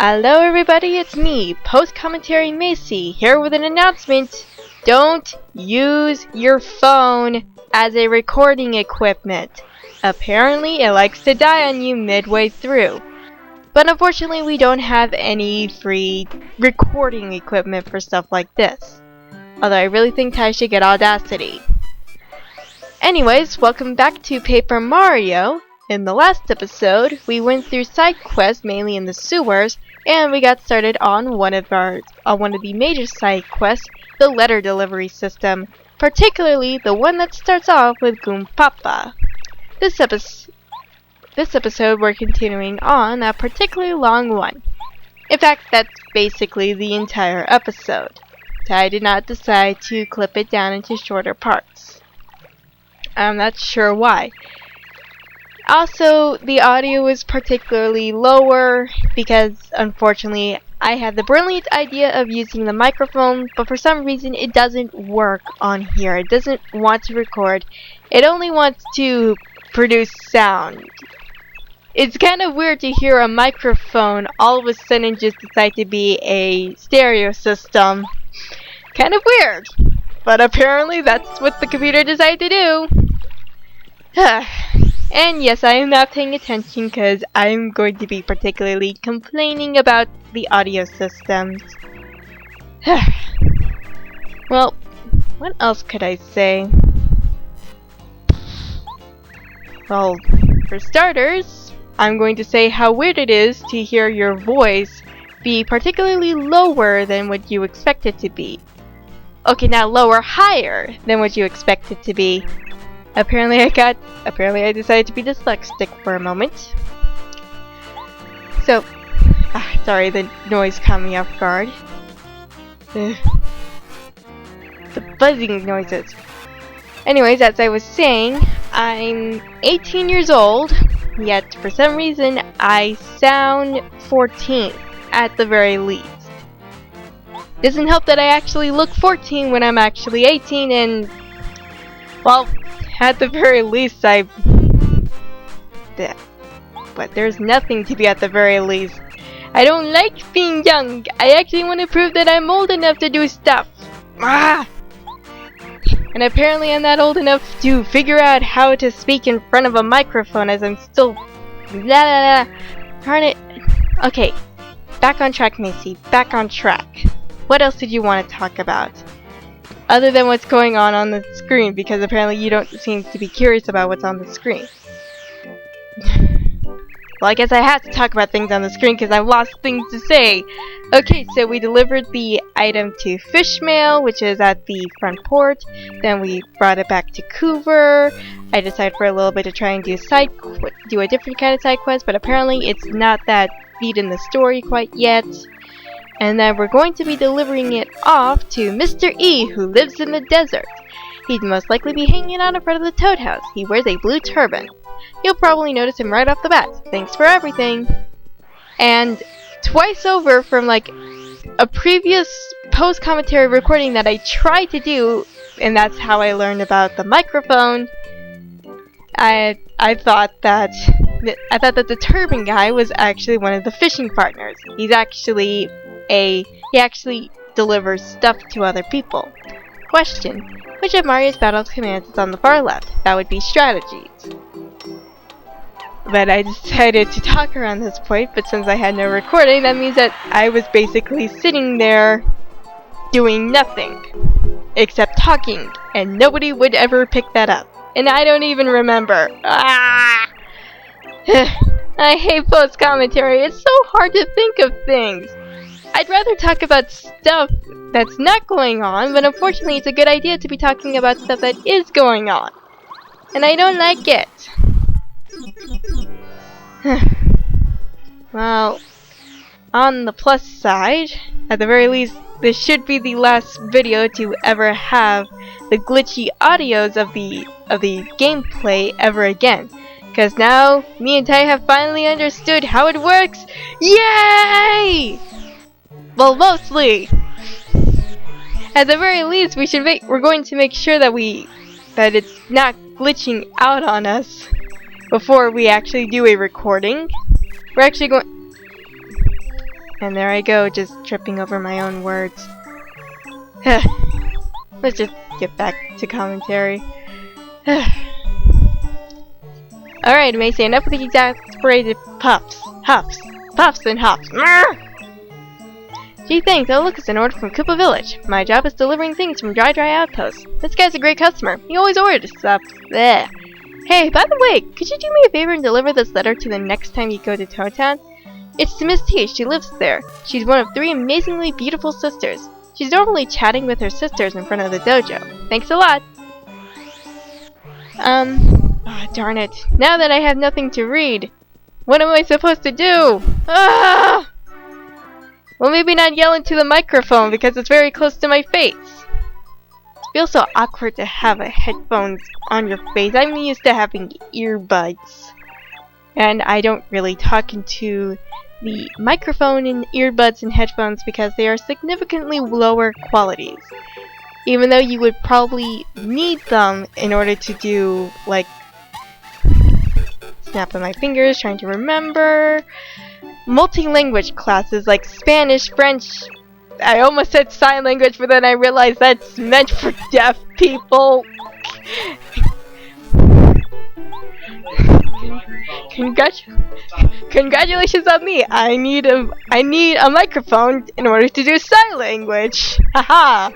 Hello everybody, it's me, Post-Commentary Macy, here with an announcement. Don't use your phone as a recording equipment. Apparently it likes to die on you midway through. But unfortunately we don't have any free recording equipment for stuff like this. Although I really think Ty should get Audacity. Anyways, welcome back to Paper Mario. In the last episode, we went through side quests mainly in the sewers, and we got started on one of the major side quests, the letter delivery system, particularly the one that starts off with Goompapa. This episode we're continuing on a particularly long one. In fact, that's basically the entire episode. I did not decide to clip it down into shorter parts. I'm not sure why. Also, the audio is particularly lower because, unfortunately, I had the brilliant idea of using the microphone, but for some reason it doesn't work on here. It doesn't want to record. It only wants to produce sound. It's kind of weird to hear a microphone all of a sudden just decide to be a stereo system. Kind of weird, but apparently that's what the computer decided to do. And yes, I am not paying attention because I'm going to be particularly complaining about the audio systems. Well, what else could I say? Well, for starters, I'm going to say how weird it is to hear your voice be particularly lower than what you expect it to be. Okay, now higher than what you expect it to be. Apparently I decided to be dyslexic for a moment. So, sorry, the noise caught me off guard. The buzzing noises. Anyways, as I was saying, I'm 18 years old, yet for some reason I sound 14 at the very least. Doesn't help that I actually look 14 when I'm actually 18 and, well, at the very least, but there's nothing to be at the very least. I don't like being young. I actually want to prove that I'm old enough to do stuff. And apparently I'm not old enough to figure out how to speak in front of a microphone as I'm still... Darn it. Okay, back on track, Macy. Back on track. What else did you want to talk about? Other than what's going on the screen, because apparently you don't seem to be curious about what's on the screen. Well, I guess I have to talk about things on the screen because I've lost things to say. Okay, so we delivered the item to Fishmail, which is at the front port. Then we brought it back to Coover. I decided for a little bit to try and do a different kind of side quest, but apparently it's not that beat in the story quite yet. And then we're going to be delivering it off to Mr. E, who lives in the desert. He'd most likely be hanging out in front of the Toad House. He wears a blue turban. You'll probably notice him right off the bat. Thanks for everything. And twice over from like a previous post-commentary recording that I tried to do, and that's how I learned about the microphone, I thought that the turban guy was actually one of the fishing partners. He actually delivers stuff to other people. Question: which of Mario's battle commands is on the far left? That would be strategies. But I decided to talk around this point, but since I had no recording, that means that I was basically sitting there doing nothing except talking, and nobody would ever pick that up. And I don't even remember. I hate post-commentary. It's so hard to think of things. I'd rather talk about stuff that's not going on, but unfortunately it's a good idea to be talking about stuff that is going on. And I don't like it. Well, on the plus side, at the very least, this should be the last video to ever have the glitchy audios of the gameplay ever again. Because now, me and Ty have finally understood how it works. Yay! Well, mostly. At the very least, we're going to make sure that it's not glitching out on us before we actually do a recording. We're actually going... And there I go, just tripping over my own words. Let's just get back to commentary. Alright, Macy, enough with the exasperated puffs. Huffs. Puffs and huffs. Gee, thanks. Oh, look, it's an order from Koopa Village. My job is delivering things from Dry Outpost. This guy's a great customer. He always orders stuff. Bleh. Hey, by the way, could you do me a favor and deliver this letter to the next time you go to Toad Town? It's to Miss T. She lives there. She's one of 3 amazingly beautiful sisters. She's normally chatting with her sisters in front of the dojo. Thanks a lot. Oh, darn it. Now that I have nothing to read, what am I supposed to do? Ah! Well, maybe not yell into the microphone because it's very close to my face. It feels so awkward to have a headphones on your face. I'm used to having earbuds. And I don't really talk into the microphone and earbuds and headphones because they are significantly lower qualities. Even though you would probably need them in order to do, like, snapping my fingers, trying to remember, multi-language classes like Spanish, French. I almost said sign language, but then I realized that's meant for deaf people. Congratulations on me. I need a microphone in order to do sign language. Haha.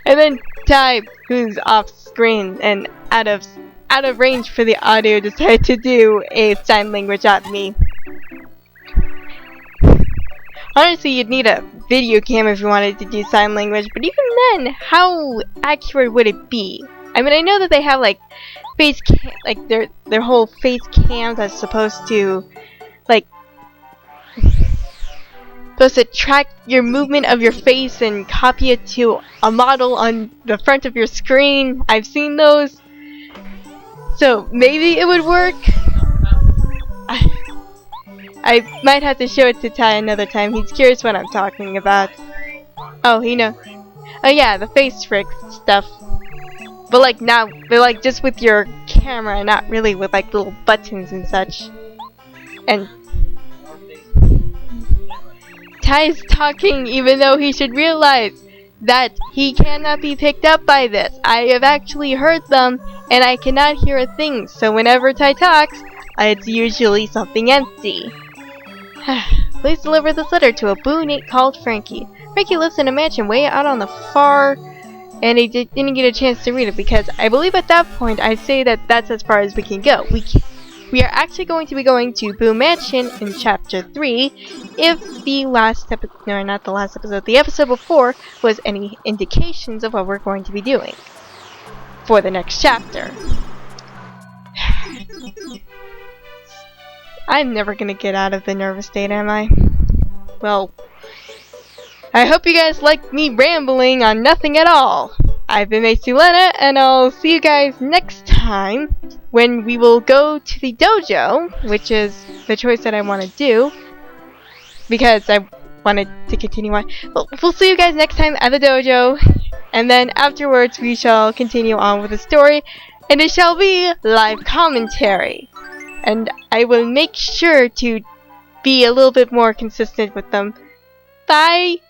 And then Ty, who's off screen and out of range for the audio, decided to do a sign language at me. Honestly, you'd need a video cam if you wanted to do sign language, but even then, how accurate would it be? I mean, I know that they have like face cam, like their whole face cams that's supposed to track your movement of your face and copy it to a model on the front of your screen. I've seen those. So maybe it would work. I might have to show it to Ty another time. He's curious what I'm talking about. Oh, he knows. Oh yeah, the face trick stuff. But like just with your camera, not really with like little buttons and such. And Ty's talking even though he should realize that he cannot be picked up by this. I have actually heard them and I cannot hear a thing, so whenever Ty talks, it's usually something empty. Please deliver this letter to a boo called Frankie. Frankie lives in a mansion way out on the far, and he didn't get a chance to read it because I believe at that point I'd say that that's as far as we can go. We are actually going to be going to Boo Mansion in Chapter 3 if the last episode, no, not the last episode, the episode before was any indications of what we're going to be doing for the next chapter. I'm never gonna get out of the nervous state, am I? Well, I hope you guys like me rambling on nothing at all. I've been Macy Lena, and I'll see you guys next time when we will go to the dojo, which is the choice that I want to do, because I wanted to continue on. Well, we'll see you guys next time at the dojo, and then afterwards we shall continue on with the story, and it shall be live commentary. And I will make sure to be a little bit more consistent with them. Bye!